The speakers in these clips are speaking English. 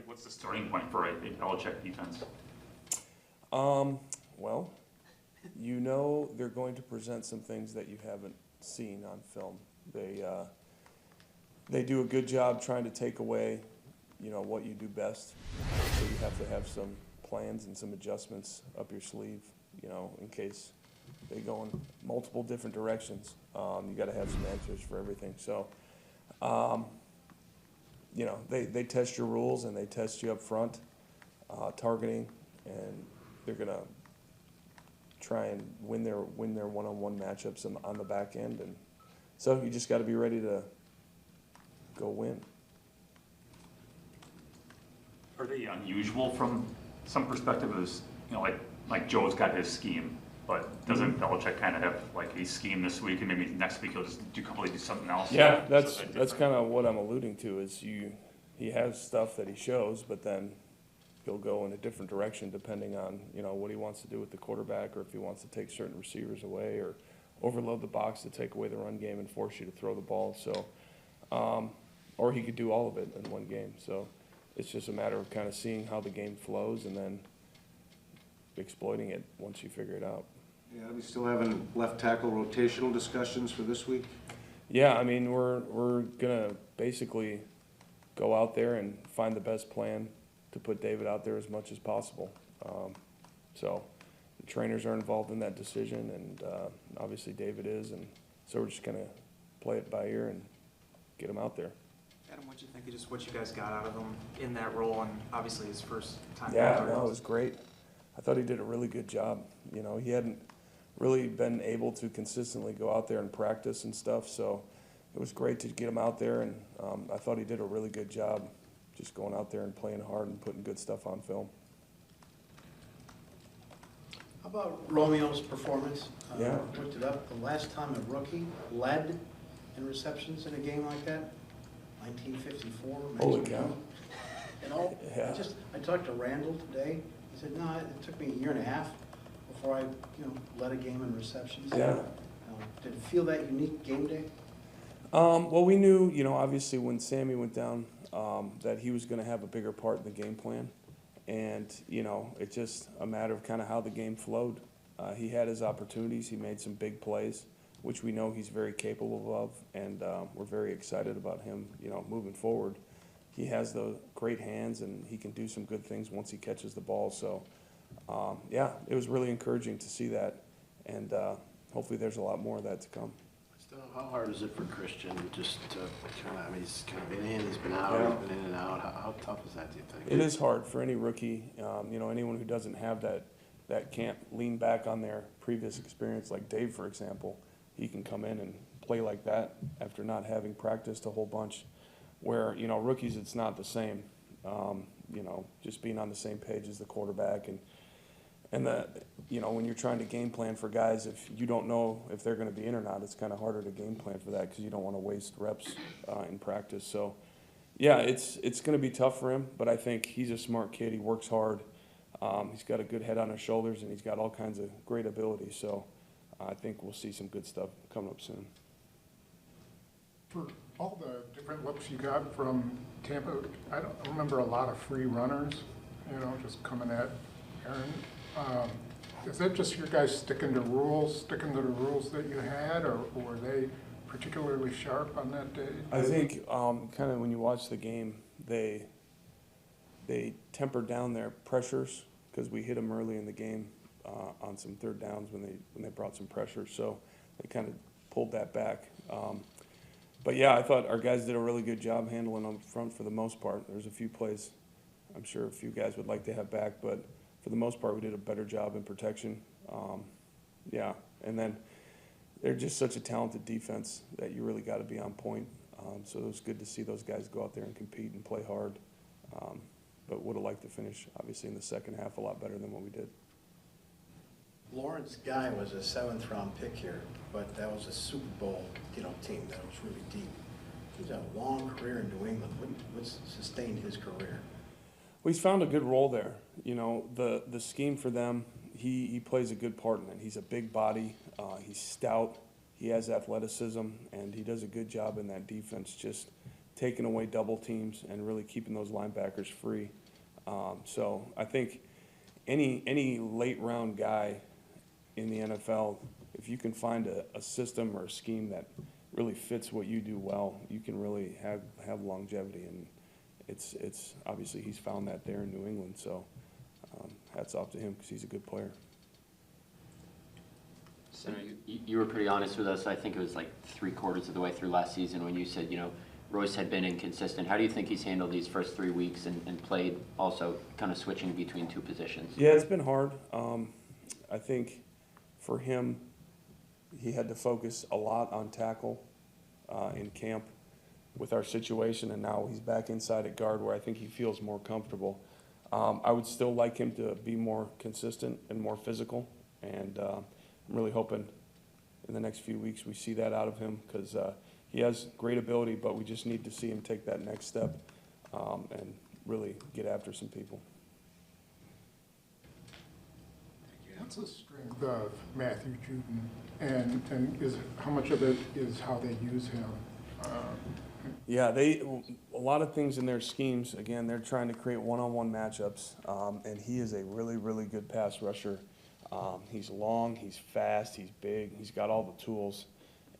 What's the starting point for a Belichick defense? Well, you know they're going to present some things that you haven't seen on film. They do a good job trying to take away, what you do best. So you have to have some plans and some adjustments up your sleeve, in case they go in multiple different directions. You got to have some answers for everything. So, they test your rules and they test you up front, targeting, and they're gonna try and win their one-on-one matchups on the back end, and so you just got to be ready to go win. Are they unusual from some perspective? As like Joe's got his scheme, but doesn't Belichick kind of have like a scheme this week, and maybe next week he'll just completely do something else? Yeah, that's kind of what I'm alluding to. Is he has stuff that he shows, but then he'll go in a different direction depending on what he wants to do with the quarterback, or if he wants to take certain receivers away, or overload the box to take away the run game and force you to throw the ball. So, or he could do all of it in one game. So it's just a matter of kind of seeing how the game flows and then exploiting it once you figure it out. Yeah, are we still having left tackle rotational discussions for this week? Yeah, I mean, we're gonna basically go out there and find the best plan to put David out there as much as possible. So the trainers are involved in that decision, and obviously David is, and so we're just gonna play it by ear and get him out there. Adam, what'd you think of just what you guys got out of him in that role, and obviously his first time? Yeah, no, it was great. I thought he did a really good job. He hadn't really been able to consistently go out there and practice and stuff, so it was great to get him out there, and I thought he did a really good job just going out there and playing hard and putting good stuff on film. How about Romeo's performance? Yeah. Looked it up. The last time a rookie led in receptions in a game like that, 1954. Holy cow. Yeah. I talked to Randall today. He said, no, it took me a year and a half before I, led a game in receptions. Yeah. Did it feel that unique game day? Well, we knew, obviously when Sammy went down, that he was going to have a bigger part in the game plan. And, it's just a matter of kind of how the game flowed. He had his opportunities. He made some big plays, which we know he's very capable of, and we're very excited about him, moving forward. He has the great hands, and he can do some good things once he catches the ball. So, yeah, it was really encouraging to see that, and hopefully there's a lot more of that to come. So how hard is it for Christian just to kind of, he's kind of been in, he's been out, Yeah. he's been in and out. How tough is that, do you think? It is hard for any rookie, anyone who doesn't have that can't lean back on their previous experience, like Dave, for example. He can come in and play like that after not having practiced a whole bunch, where, rookies, it's not the same. Just being on the same page as the quarterback, and that, when you're trying to game plan for guys, if you don't know if they're going to be in or not, it's kind of harder to game plan for that because you don't want to waste reps in practice. So, yeah, it's going to be tough for him, but I think he's a smart kid. He works hard. He's got a good head on his shoulders, and he's got all kinds of great ability. So I think we'll see some good stuff coming up soon. For all the different looks you got from Tampa, I don't remember a lot of free runners, just coming at Aaron. Is that just your guys sticking to the rules that you had, or were they particularly sharp on that day? I think kind of when you watch the game, they tempered down their pressures because we hit them early in the game on some third downs when they brought some pressure. So they kind of pulled that back. But yeah, I thought our guys did a really good job handling them front for the most part. There's a few plays I'm sure a few guys would like to have back, but for the most part, we did a better job in protection. Yeah, and then they're just such a talented defense that you really got to be on point. So it was good to see those guys go out there and compete and play hard. But would have liked to finish, obviously, in the second half a lot better than what we did. Lawrence Guy was a 7th-round pick here, but that was a Super Bowl, team that was really deep. He's had a long career in New England. What's sustained his career? Well, he's found a good role there. The scheme for them, he plays a good part in it. He's a big body. He's stout. He has athleticism, and he does a good job in that defense, just taking away double teams and really keeping those linebackers free. So I think any late round guy in the NFL, if you can find a system or a scheme that really fits what you do well, you can really have longevity. And it's obviously he's found that there in New England. So hats off to him because he's a good player. So you were pretty honest with us. I think it was like 3/4 of the way through last season when you said, Royce had been inconsistent. How do you think he's handled these first 3 weeks and played also kind of switching between two positions? Yeah, it's been hard. I think for him, he had to focus a lot on tackle in camp with our situation, and now he's back inside at guard where I think he feels more comfortable. I would still like him to be more consistent and more physical, and I'm really hoping in the next few weeks we see that out of him because he has great ability, but we just need to see him take that next step and really get after some people. What's the strength of Matthew Judon, and how much of it is how they use him? Yeah, a lot of things in their schemes. Again, they're trying to create one-on-one matchups, and he is a really, really good pass rusher. He's long, he's fast, he's big, he's got all the tools,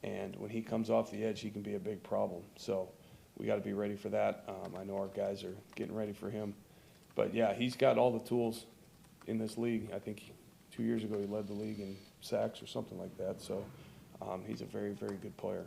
and when he comes off the edge, he can be a big problem. So we got to be ready for that. I know our guys are getting ready for him, but yeah, he's got all the tools in this league. I think 2 years ago he led the league in sacks or something like that. So he's a very, very good player.